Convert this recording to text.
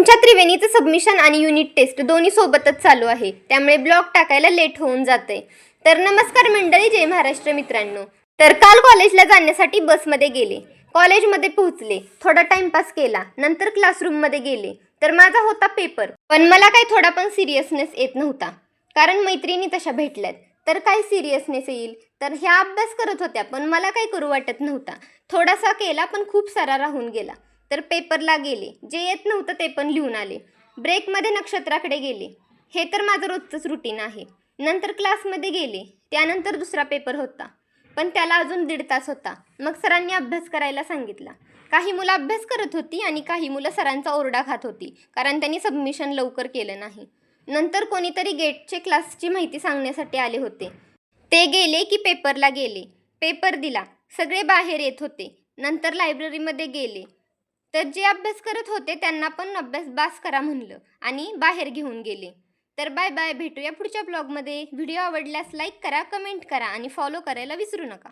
तुमच्या त्रिवेणीचं सबमिशन आणि unit taste दोन्ही सोबतच चालू आहे, त्यामुळे ब्लॉग टाकायला लेट होऊन जाते। तर नमस्कार मंडळी, जय महाराष्ट्र मित्रांनो। तर काल कॉलेजला जाण्यासाठी बसमध्ये गेले, कॉलेजमध्ये पोहोचले, थोडा टाइमपास केला, नंतर क्लासरूममध्ये गेले तर माझा होता पेपर। पण मला काही थोडा पण सिरियसनेस येत नव्हता, कारण मैत्रिणी तशा भेटल्यात तर काय सिरियसनेस येईल। तर ह्या अभ्यास करत होत्या पण मला काही करू वाटत नव्हता, थोडासा केला पण खूप सारा राहून गेला। तर पेपरला गेले, जे येत नव्हतं ते पण लिहून आले। ब्रेकमध्ये नक्षत्राकडे गेले, हे तर माझं रोजचंच रुटीन आहे। नंतर क्लासमध्ये गेले, त्यानंतर दुसरा पेपर होता, पण त्याला अजून 1.5 तास होता। मग सरांनी अभ्यास करायला सांगितला। काही मुलं अभ्यास करत होती आणि काही मुलं सरांचा ओरडा खात होती, कारण त्यांनी सबमिशन लवकर केलं नाही। नंतर कोणीतरी गेटचे क्लासची माहिती सांगण्यासाठी आले होते, ते गेले की पेपरला गेले, पेपर दिला, सगळे बाहेर येत होते। नंतर लायब्ररीमध्ये गेले, तर जे अभ्यास करत होते त्यांना पण अभ्यास बास करा म्हणलं आणि बाहेर घेऊन गेले। तर बाय बाय, भेटूया पुढच्या ब्लॉगमध्ये। व्हिडिओ आवडल्यास लाईक करा, कमेंट करा आणि फॉलो करायला विसरू नका।